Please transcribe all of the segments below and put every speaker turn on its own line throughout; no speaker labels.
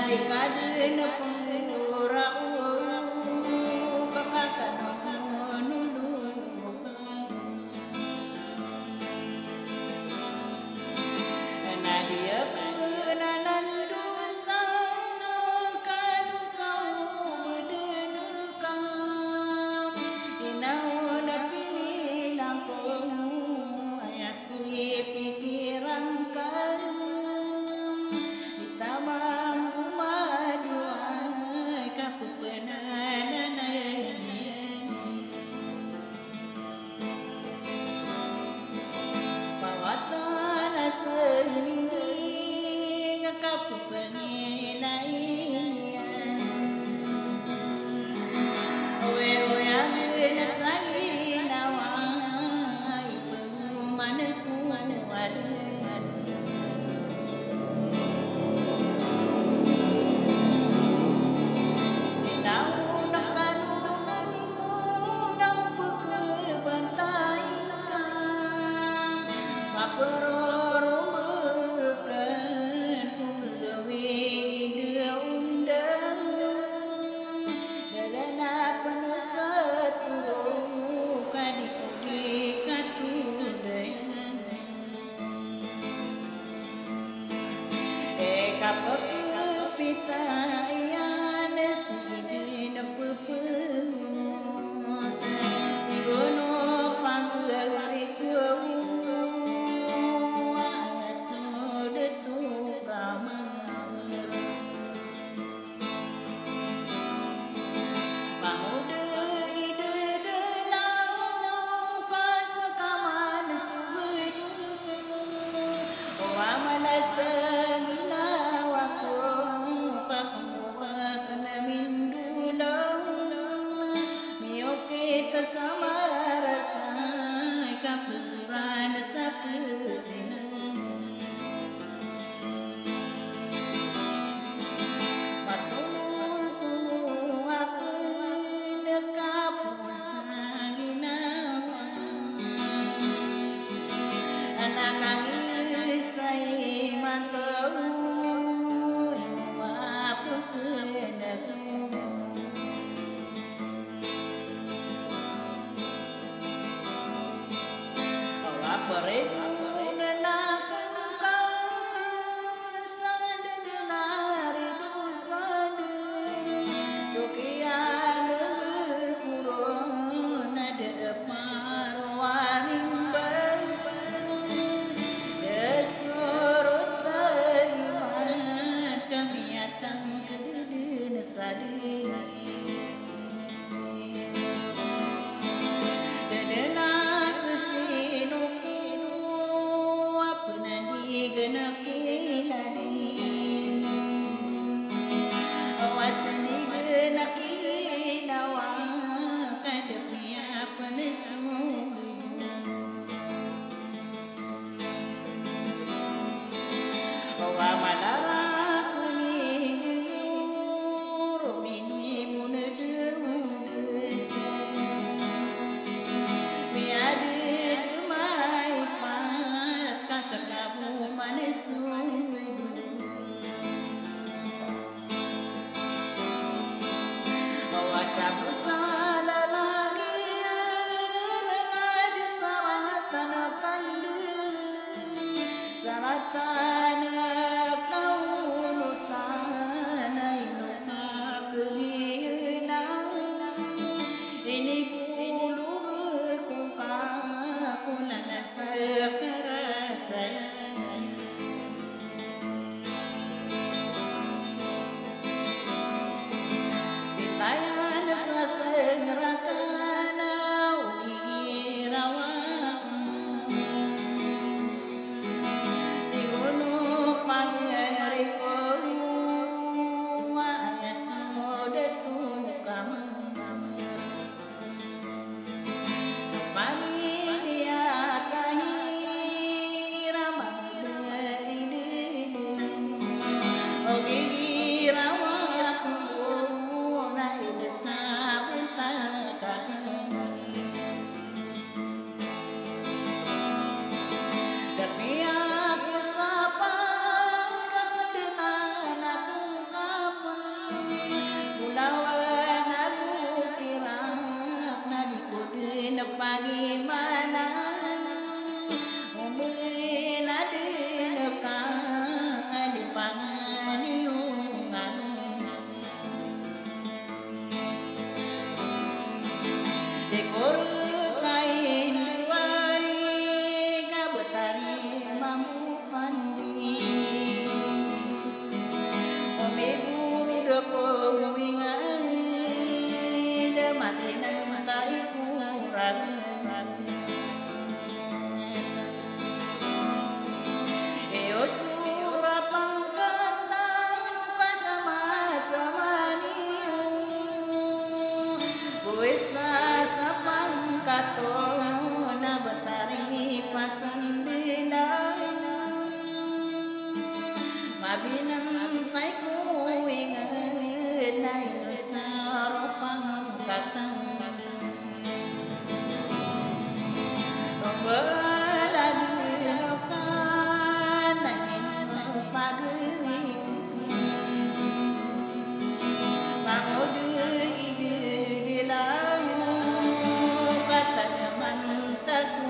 kadena pengurau kakak menulung nadia kenanan dosa kadosa bedenurkam inauna pilih langkung ayaki pikiran kalem ditamam umaduan kapupenanan pawatan aseni kapupenginaian owe oyang nasagi nawai pengumanaku waduh Wa mana sengina wa ku pantai ku ingat naik saropang katang beladukan naik pageri pangodu ide dilau kata mantaku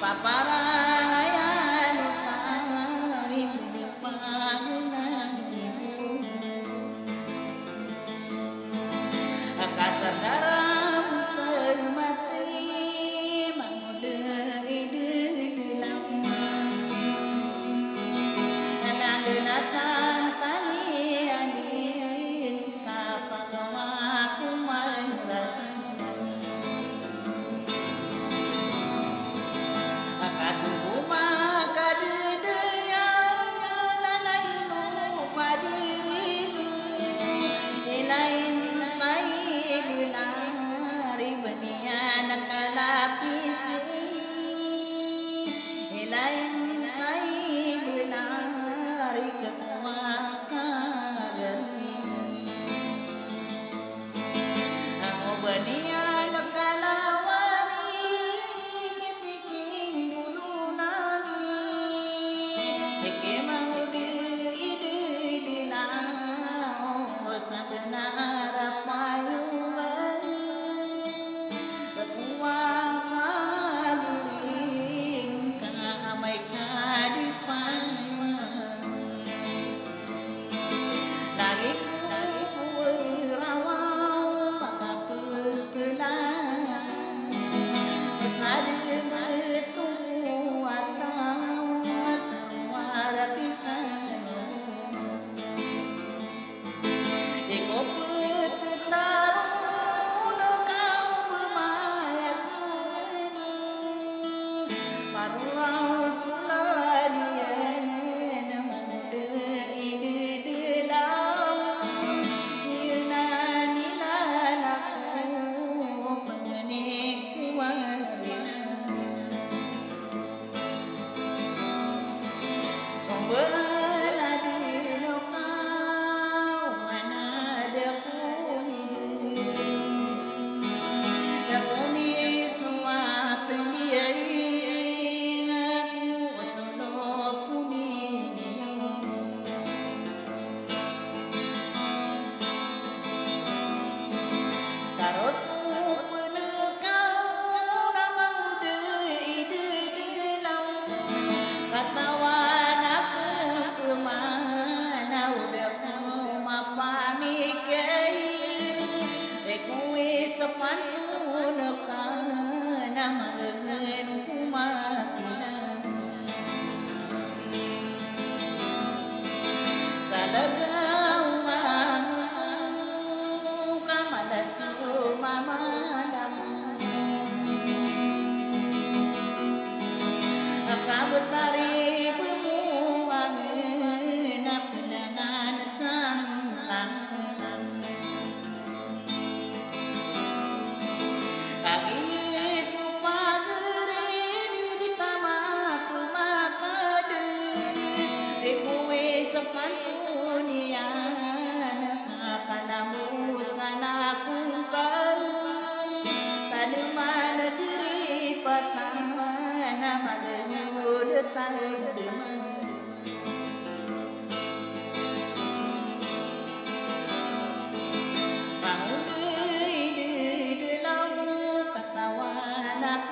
Paparayan kami berpandangan ibu Akasadarang sermati Mangudai dilam Nandenatan tani anin Kapagawaku merasa Akasuma kadedeyang Nanainu padirimu Ilain mai binari benian kalapisi Ilain mai binari kekuakagari Aku benian kalawani Piking dulu nani Hikimang ide dilau Sebenarnya payuan Berkuang kaluring Kamai kadipan Lagi ku rawau Maka perkelan Besada betu atau Suara kita Di kopet taruh kau bermaya suni Parurau suladian Muda ide dilau Yunan ilalaku Pengenik kualian Beladi lokau mana dekuni Dekuni semua tendiai Aku sono kuni Karotu penekau nama muda ide dilau Katawan aku kemana udah kuma pamikir Rekui sepantun kana marengen kumatinan Salagau kamala sumamadam Kabutari bumuangan Napilangan sanglang Kagi supageri Ditama kumakade Dikui sepantunian Kakanamu sana kukau Taneman diri patah Nama dengur tandem Bangun di dalam ketawa nak